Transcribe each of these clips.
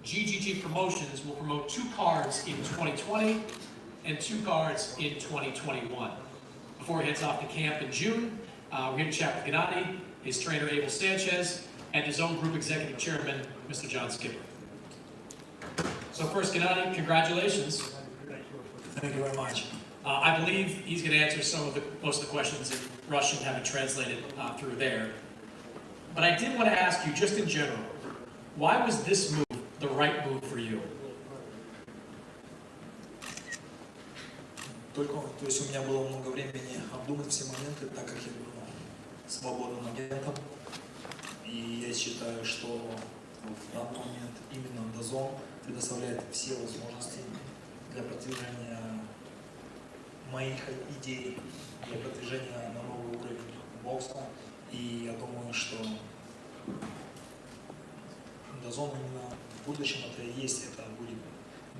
GGG Promotions will promote 2 cards in 2020 and 2 cards in 2021. Before he heads off to camp in June, we're here to chat with Gennady, his trainer Abel Sanchez, and his own group executive chairman, Mr. John Skipper. So first, Gennady, congratulations. Thank you very much. I believe he's going to answer most of the questions in Russian, have it translated through there. But I did want to ask you, just in general, why was this move the right move for you? То есть у меня было много времени обдумать все моменты, так как я был свободным агентом. И я считаю, что в данный момент именно Dazn предоставляет все возможности для продвижения моих идей, для продвижения на новый уровень бокса. И я думаю, что Dazn именно в будущем это и есть, это будет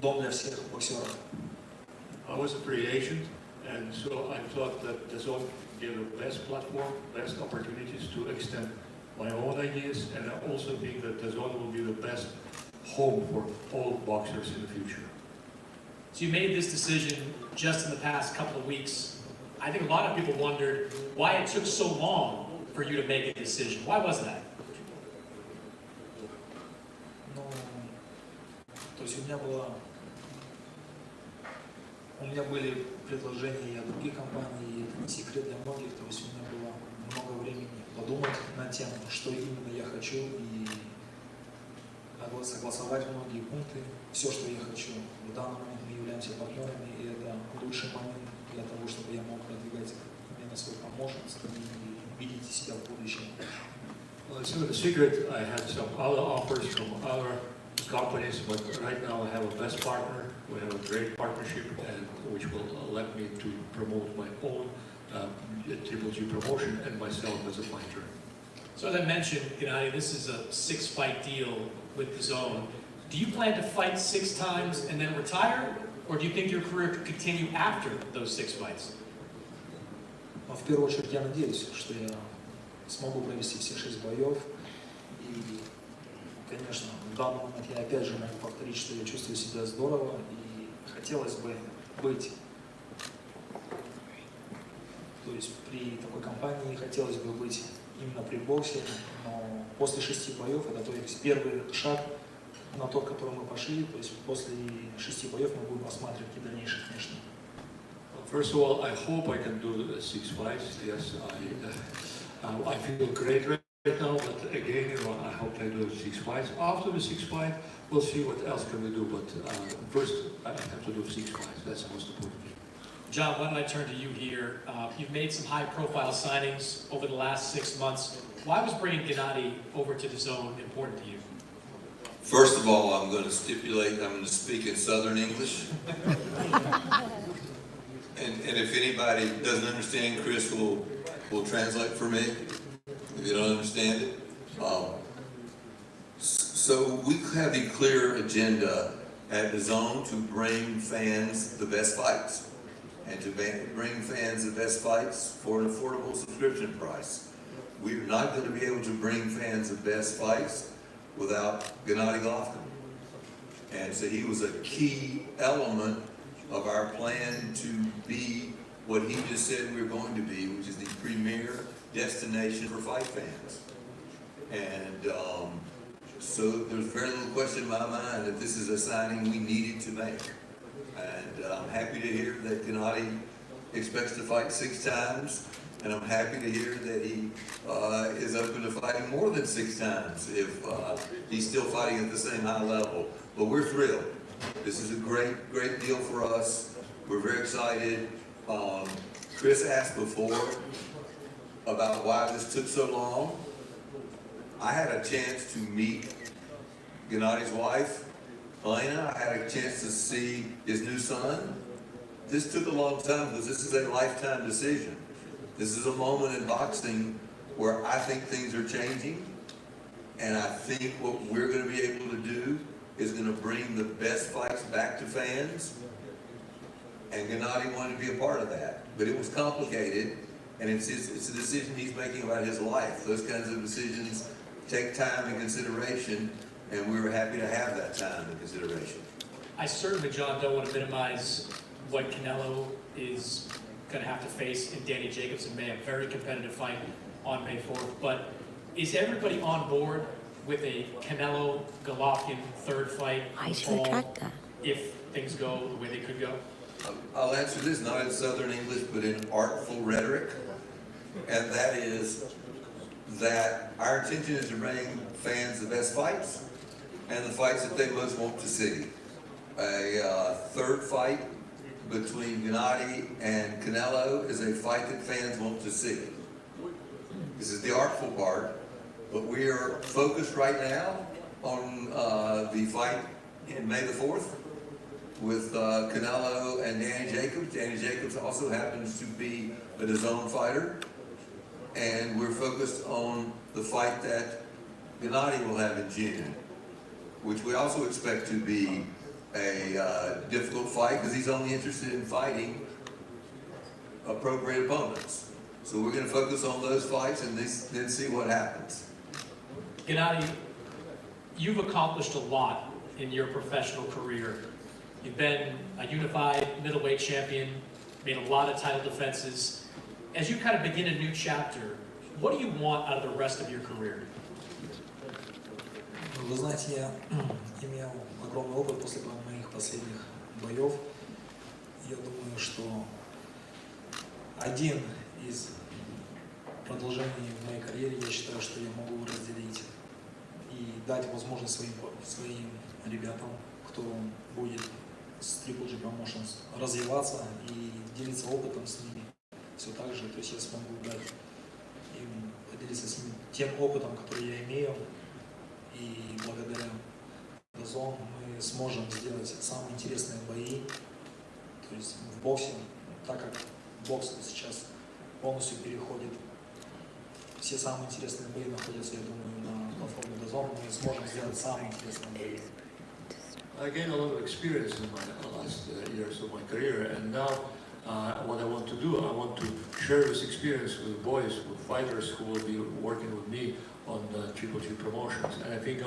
дом для всех боксеров. I was a free agent, and so I thought that Dazn gave the best platform, best opportunities to extend my own ideas, and I also think that Dazn will be the best home for all boxers in the future. So you made this decision just in the past couple of weeks. I think a lot of people wondered why it took so long for you to make a decision. Why was that? Ну, то есть у меня были предложения и от других компаний, и это не секрет для многих, то есть у меня было много времени подумать над тем, что именно я хочу, и согласовать многие пункты, все, что я хочу. В данный момент мы являемся партнерами, и это лучший момент для того, чтобы я мог продвигать именно свой промоушен и видеть себя в будущем. Well, it's not a secret. I had some other offers from other companies, but right now I have a best partner. We have a great partnership, and which will let me to promote my own Triple G promotion and myself as a fighter. So as I mentioned, Gennady, this is a 6-fight deal with Dazn. Do you plan to fight 6 times and then retire, or do you think your career could continue after those 6 fights? В первую очередь я надеюсь, что я смогу провести все 6 боев. И, конечно, в данный момент я опять же могу повторить, что я чувствую себя здорово. И хотелось бы быть, то есть при такой компании хотелось бы быть именно при боксе. Но после 6 боев, это то есть первый шаг на тот, который мы пошли. То есть после 6 боев мы будем рассматривать и дальнейшие, конечно. First of all, I hope I can do 6 fights. Yes, I feel great right now, but again, I hope I do 6 fights. After the 6th fight, we'll see what else can we do. But first, I have to do 6 fights. That's the most important thing. John, why don't I turn to you here? You've made some high-profile signings over the last 6 months. Why was bringing Gennady over to Dazn important to you? First of all, I'm going to stipulate I'm going to speak in Southern English. And if anybody doesn't understand, Chris will translate for me, if you don't understand it. So we have a clear agenda at Dazn to bring fans the best fights, and to bring fans the best fights for an affordable subscription price. We're not going to be able to bring fans the best fights without Gennady Golovkin. And so he was a key element of our plan to be what he just said we're going to be, which is the premier destination for fight fans. And so there's very little question in my mind that this is a signing we needed to make. And I'm happy to hear that Gennady expects to fight 6 times, and I'm happy to hear that he is open to fighting more than 6 times if he's still fighting at the same high level. But we're thrilled. This is a great, great deal for us. We're very excited. Chris asked before about why this took so long. I had a chance to meet Gennady's wife, Elena. I had a chance to see his new son. This took a long time because this is a lifetime decision. This is a moment in boxing where I think things are changing, and I think what we're going to be able to do is going to bring the best fights back to fans, and Gennady wanted to be a part of that. But it was complicated, and it's a decision he's making about his life. Those kinds of decisions take time and consideration, and we were happy to have that time and consideration. I certainly, John, don't want to minimize what Canelo is going to have to face in Danny Jacobs in May, a very competitive fight on May 4th. But is everybody on board with a Canelo-Golovkin third fight I should fall retract that. if things go the way they could go? I'll answer this not in Southern English, but in artful rhetoric, and that is that our intention is to bring fans the best fights and the fights that they most want to see. A third fight between Gennady and Canelo is a fight that fans want to see. This is the artful part, but we are focused right now on the fight in May the 4th with Canelo and Danny Jacobs. Danny Jacobs also happens to be a Dazn fighter, and we're focused on the fight that Gennady will have in June, which we also expect to be a difficult fight because he's only interested in fighting appropriate opponents. So we're going to focus on those fights and then see what happens. Gennady, you've accomplished a lot in your professional career. You've been a unified middleweight champion, made a lot of title defenses. As you kind of begin a new chapter, what do you want out of the rest of your career? Вы знаете, я имел огромный опыт после моих последних боев. Я думаю, что один из продолжений в моей карьере, я считаю, что я могу разделить и дать возможность своим ребятам, кто будет с Triple G Promotions, развиваться и делиться опытом с ними. Все так же, то есть я смогу дать им, поделиться с ними тем опытом, который я имею, и благодаря Dazn мы сможем сделать самые интересные бои, то есть в боксе, так как бокс сейчас полностью переходит, все самые интересные бои находятся, я думаю, на платформе Dazn, мы сможем сделать самые интересные бои. I gained a lot of experience in my last years of my career, and now what I want to do, I want to share this experience with boys, with fighters who will be working with me on the Triple G Promotions. And I think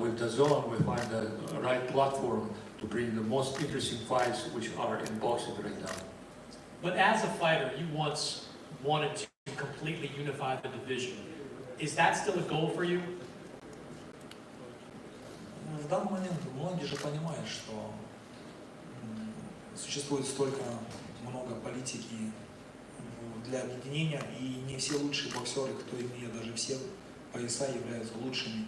with Dazn we find the right platform to bring the most interesting fights which are in boxing right now. But as a fighter, you once wanted to completely unify the division. Is that still a goal for you? В данный момент многие же понимают, что существует столько много политики для объединения, и не все лучшие боксеры, кто имеет даже все пояса, являются лучшими.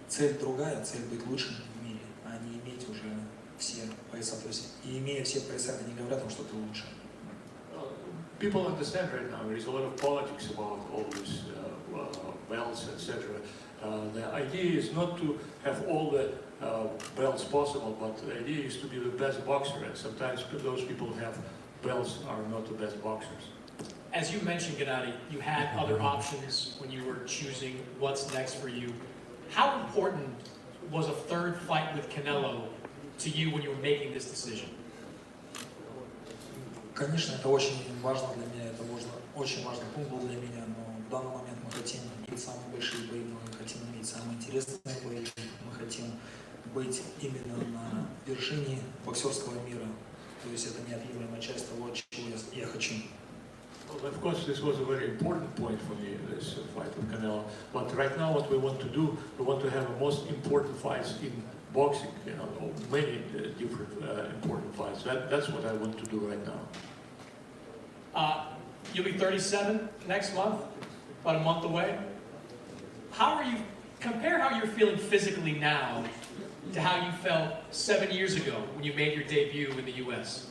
Цель другая, цель быть лучшим в мире, а не иметь уже все пояса. То есть, и имея все пояса, они говорят о том, что ты лучше. People understand right now there is a lot of politics about all these belts, etc. The idea is not to have all the belts possible, but the idea is to be the best boxer, and sometimes those people who have belts are not the best boxers. As you mentioned, Gennady, you had other options when you were choosing what's next for you. How important was a third fight with Canelo to you when you were making this decision? Конечно, это очень важно для меня, это очень важный пункт был для меня, но в данный момент мы хотим иметь самые большие бои, мы хотим иметь самые интересные бои, мы хотим быть именно на вершине боксерского мира. То есть это неотъемлемая часть того, чего я хочу. Well, of course, this was a very important point for me, this fight with Canelo. But right now, what we want to do, we want to have the most important fights in boxing. You know, many different important fights. That's what I want to do right now. You'll be 37 next month, about a month away. Compare how you're feeling physically now to how you felt 7 years ago when you made your debut in the U.S.?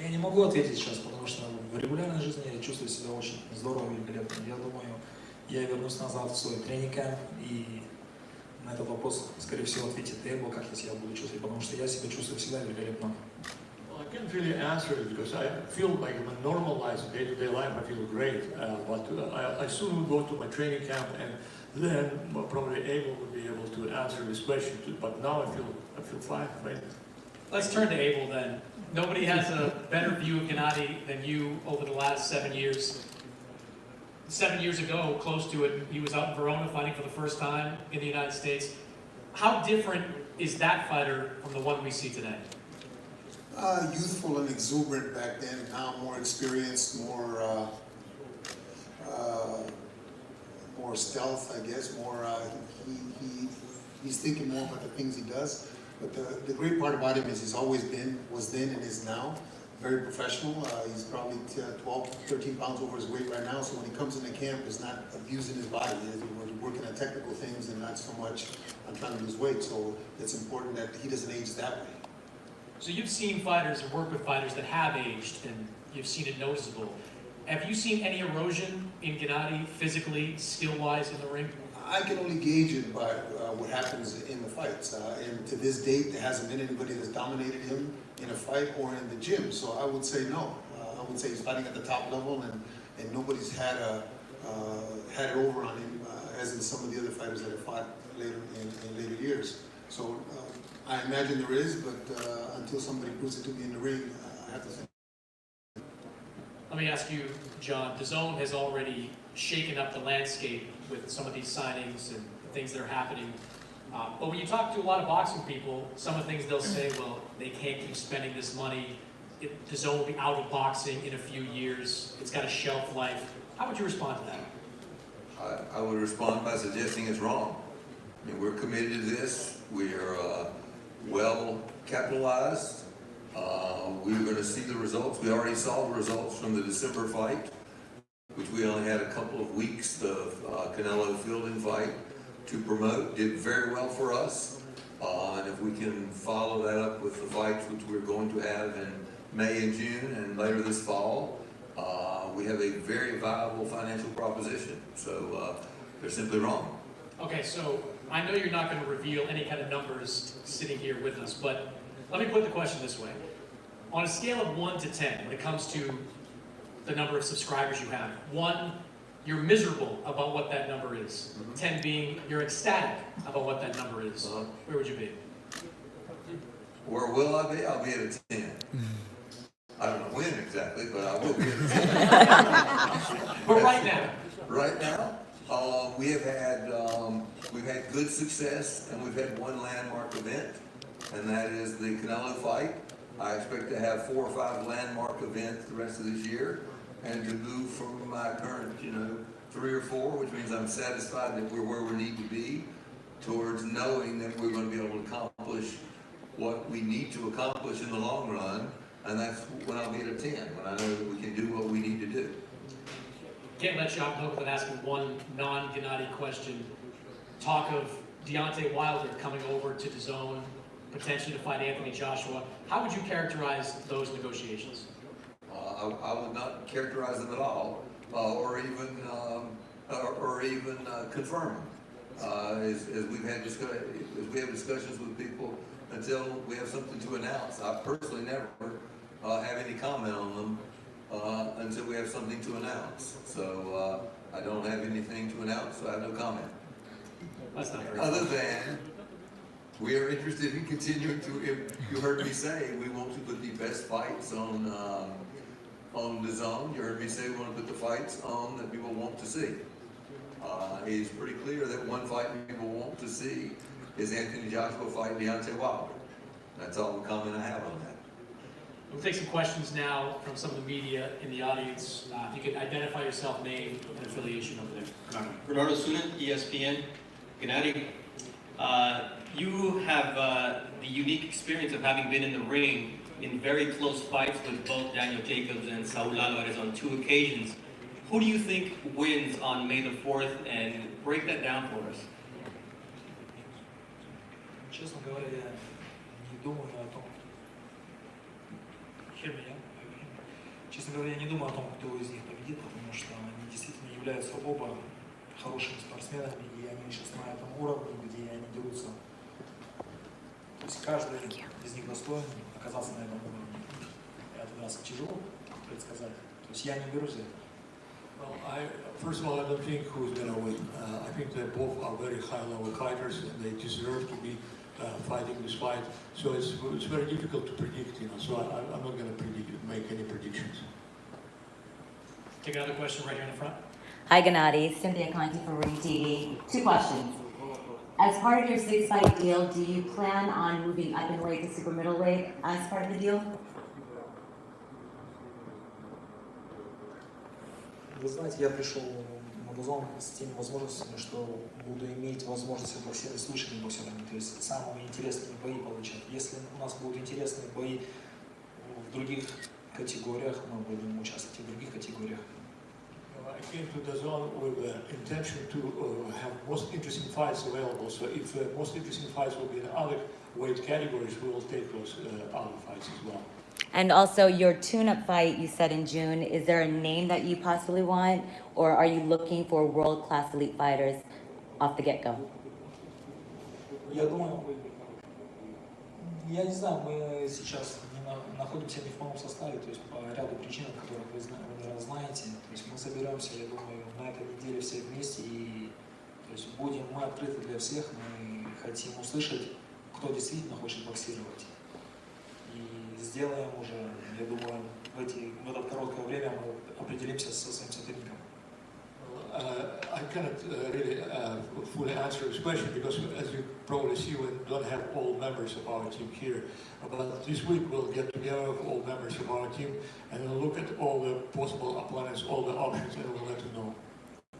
Я не могу ответить сейчас, потому что в регулярной жизни я чувствую себя очень здорово, великолепно. Я думаю, я вернусь назад в свой тренинг-кэмп, и на этот вопрос, скорее всего, ответит Эйбл, как я себя буду чувствовать, потому что я себя чувствую всегда великолепно. Well, I can't really answer it because I feel like in a normalized day-to-day life I feel great, but I soon will go to my training camp, and then probably Abel will be able to answer this question too. But now I feel fine, right? Let's turn to Abel then. Nobody has a better view of Gennady than you over the last 7 years. 7 years ago, close to it, he was out in Verona fighting for the first time in the United States. How different is that fighter from the one we see today? Youthful and exuberant back then, now more experienced, more stealth, I guess, he's thinking more about the things he does. But the great part about him is he's always been, was then and is now, very professional. He's probably 12, 13 pounds over his weight right now, so when he comes into camp, he's not abusing his body. We're working on technical things and not so much on trying to lose weight, so it's important that he doesn't age that way. So you've seen fighters and worked with fighters that have aged, and you've seen it noticeable. Have you seen any erosion in Gennady, physically, skill-wise in the ring? I can only gauge it by what happens in the fights. And to this date, there hasn't been anybody that's dominated him in a fight or in the gym. So I would say no. I would say he's fighting at the top level, and nobody's had it over on him, as in some of the other fighters that have fought later in later years. So I imagine there is, but until somebody proves it to me in the ring, I have to say. Let me ask you, John, Dazn has already shaken up the landscape with some of these signings and things that are happening. But when you talk to a lot of boxing people, some of the things they'll say, well, they can't keep spending this money. Dazn will be out of boxing in a few years. It's got a shelf life. How would you respond to that? I would respond by suggesting it's wrong. I mean, we're committed to this. We are well capitalized. We're going to see the results. We already saw the results from the December fight, which we only had a couple of weeks, the Canelo Fielding fight, to promote. Did very well for us. And if we can follow that up with the fights which we're going to have in May and June and later this fall, we have a very viable financial proposition. So they're simply wrong. Okay, so I know you're not going to reveal any kind of numbers sitting here with us, but let me put the question this way. On a scale of 1 to 10, when it comes to the number of subscribers you have, 1, you're miserable about what that number is. 10 being you're ecstatic about what that number is. Where would you be? Where will I be? I'll be at a 10. I don't know when exactly, but I will be at a 10. But right now. Right now, we've had good success, and we've had one landmark event, and that is the Canelo fight. I expect to have 4 or 5 landmark events the rest of this year, and to move from my current, 3 or 4, which means I'm satisfied that we're where we need to be, towards knowing that we're going to be able to accomplish what we need to accomplish in the long run, and that's when I'll be at a 10, when I know that we can do what we need to do. Can't let you off the hook without asking one non-Gennady question. Talk of Deontay Wilder coming over to Dazn, potentially to fight Anthony Joshua. How would you characterize those negotiations? I would not characterize them at all, or even confirm them. As we have discussions with people, until we have something to announce. I personally never have any comment on them until we have something to announce. So I don't have anything to announce, so I have no comment. That's not very Other than we are interested in continuing to, you heard me say, we want to put the best fights on Dazn. You heard me say we want to put the fights on that people want to see. It's pretty clear that one fight people want to see is Anthony Joshua fight Deontay Wilder. That's all the comment I have on that. We'll take some questions now from some of the media in the audience. If you could identify yourself, name, and affiliation over there. Bernardo Sunan, ESPN. Gennady, you have the unique experience of having been in the ring in very close fights with both Daniel Jacobs and Saul Alvarez on 2 occasions. Who do you think wins on May the 4th, and break that down for us? Честно говоря, я не думаю о том. Честно говоря, я не думаю о том, кто из них победит, потому что они действительно являются оба хорошими спортсменами, и они сейчас на этом уровне, где они дерутся. То есть каждый из них достоин оказаться на этом уровне. Это нас тяжело предсказать. То есть я не берусь за это. Well, first of all, I don't think who's going to win. I think they both are very high-level fighters, and they deserve to be fighting this fight. So it's very difficult to predict, So I'm not going to make any predictions. Take another question right here in the front. Hi, Gennady. Cynthia Conti for Ring TV. 2 questions. As part of your 6-fight deal, do you plan on moving up in weight to super middleweight as part of the deal? Вы знаете, я пришел на Дазн с теми возможностями, что буду иметь возможность боксировать с лучшими боксерами, то есть самые интересные бои получать. Если у нас будут интересные бои в других категориях, мы будем участвовать и в других категориях. I came to Dazn with the intention to have most interesting fights available. So if most interesting fights will be in other weight categories, we will take those other fights as well. And also your tune-up fight you said in June, is there a name that you possibly want, or are you looking for world-class elite fighters off the get-go? Я думаю, я не знаю, мы сейчас находимся не в полном составе, то есть по ряду причин, которых вы, наверное, знаете. То есть мы соберемся, я думаю, на этой неделе все вместе и то есть будем мы открыты для всех, мы хотим услышать, кто действительно хочет боксировать. И сделаем уже, я думаю, в это короткое время мы определимся со своим соперником. I cannot really fully answer this question because, as you probably see, we don't have all members of our team here. But this week we'll get together with all members of our team and we'll look at all the possible opponents, all the options, and we'll let you know.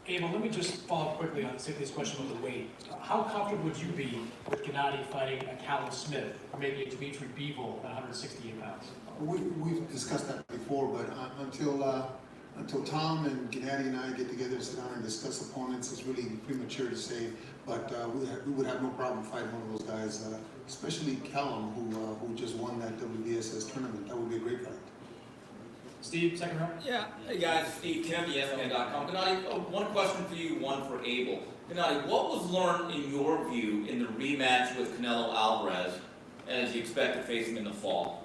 Abel, let me just follow up quickly on Cynthia's question about the weight. How comfortable would you be with Gennady fighting a Callum Smith or maybe a Dimitri Bivol at 168 pounds? We've discussed that before, but until Tom and Gennady and I get together to sit down and discuss opponents, it's really premature to say. But we would have no problem fighting one of those guys, especially Callum, who just won that WBSS tournament. That would be a great fight. Steve, second round? Yeah, hey guys, Steve Tim, ESPN.com. Gennady, one question for you, one for Abel. Gennady, what was learned in your view in the rematch with Canelo Alvarez as you expect to face him in the fall?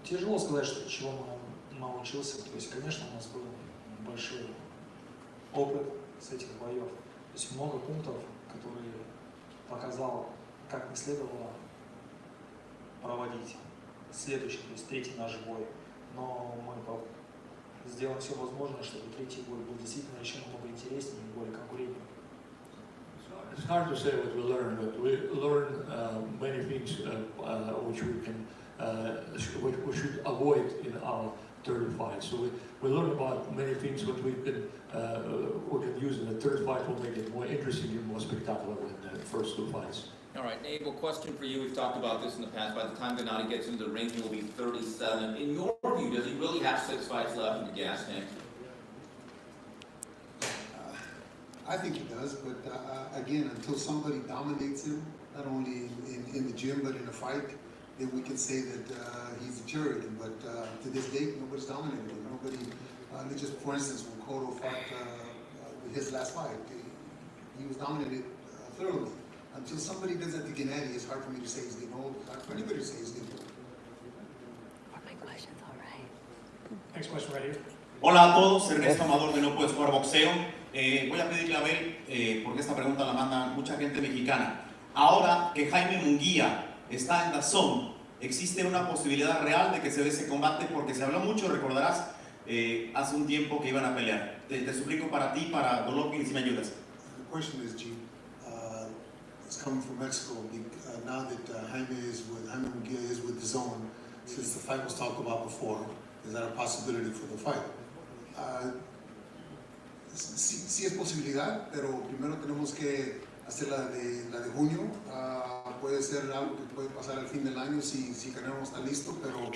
Тяжело сказать, что чего научился. То есть, конечно, у нас был большой опыт с этих боев. То есть много пунктов, которые показал, как не следовало проводить следующий, то есть третий наш бой. Но мы сделаем все возможное, чтобы третий бой был действительно еще намного интереснее и более конкурентным. It's hard to say what we learned, but we learned many things which we can, we should avoid in our third fight. So we learned about many things what we can use in the third fight will make it more interesting and more spectacular than the first two fights. All right, Abel, question for you. We've talked about this in the past. By the time Gennady gets into the ring, he will be 37. In your view, does he really have 6 fights left in the gas tank? I think he does, but again, until somebody dominates him, not only in the gym but in a fight, then we can say that he's deteriorating. But to this date, nobody's dominated him. Nobody. Just for instance, when Cotto fought his last fight, he was dominated thoroughly. Until somebody does that to Gennady, it's hard for me to say he's getting old. It's hard for anybody to say he's getting old. Are my questions all right? Next question right here. Hola a todos, Ernesto Amador de No Puedes Jugar Boxeo. Voy a pedirle a Abel, porque esta pregunta la manda mucha gente mexicana. Ahora que Jaime Munguía está en Dazn, ¿existe una posibilidad real de que se dé ese combate? Porque se habló mucho, recordarás, hace un tiempo que iban a pelear. Te suplico para ti, para Golovkin, si me ayudas. The question is, G, it's coming from Mexico. Now that Jaime Munguia is with Dazn, since the fight was talked about before, is that a possibility for the fight? Sí es posibilidad, pero primero tenemos que hacer la de junio. Puede ser algo que puede pasar al fin del año si Canelo no está listo, pero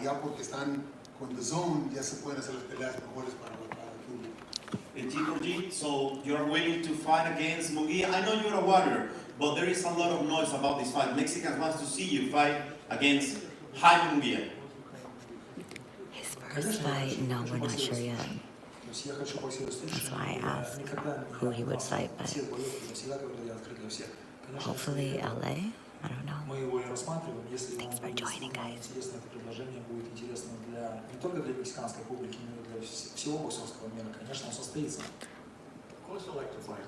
ya porque están con Dazn ya se pueden hacer las peleas mejores para el público. G, so you're willing to fight against Munguia. I know you're a warrior, but there is a lot of noise about this fight. Mexicans want to see you fight against Jaime Munguia. His first fight, no, we're not sure yet. That's why I asked who he would fight, but hopefully LA? I don't know. Thanks for joining, guys. Интересно это предложение, будет интересно не только для мексиканской публики, но и для всего боксерского мира. Конечно, он состоится. course I like to fight.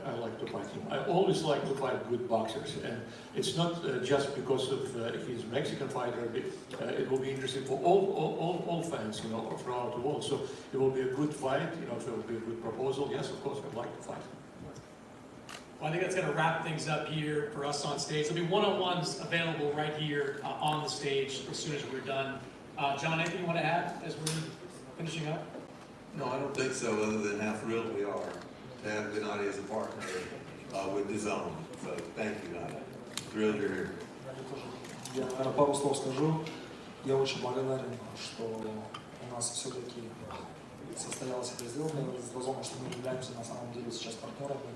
I like to fight him. I always like to fight good boxers, and it's not just because of he's a Mexican fighter. It will be interesting for all fans, you know, throughout the world. So it will be a good fight. You know, if there will be a good proposal, yes, of course, I'd like to fight. Well, I think that's going to wrap things up here for us on stage. There'll be one-on-ones available right here on the stage as soon as we're done. John, anything you want to add as we're finishing up? No, I don't think so, other than how thrilled we are to have Gennady as a partner with Dazn. So thank you, Gennady. Thrilled you're here. Я, наверное, пару слов скажу. Я очень благодарен, что у нас все-таки состоялась эта сделка с Дазоном, что мы являемся на самом деле сейчас партнерами.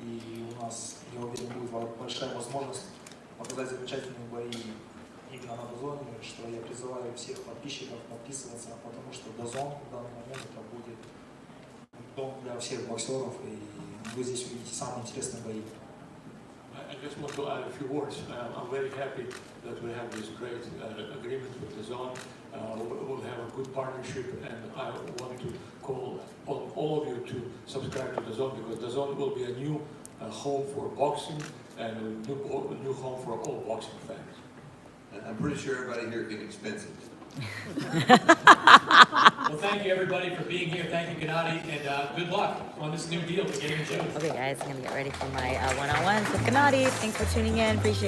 И у нас, я уверен, будет большая возможность показать замечательные бои именно на Дазоне, что я призываю всех подписчиков подписываться, потому что Дазон в данный момент это будет дом для всех боксеров, и вы здесь увидите самые интересные бои. I just want to add a few words. I'm very happy that we have this great agreement with Dazn. We'll have a good partnership, and I want to call on all of you to subscribe to Dazn, because Dazn will be a new home for boxing and a new home for all boxing fans. And I'm pretty sure everybody here can expense it. Well, thank you, everybody, for being here. Thank you, Gennady, and good luck on this new deal beginning in June. Okay, guys, I'm gonna get ready for my one-on-ones with Gennady. Thanks for tuning in. Appreciate it.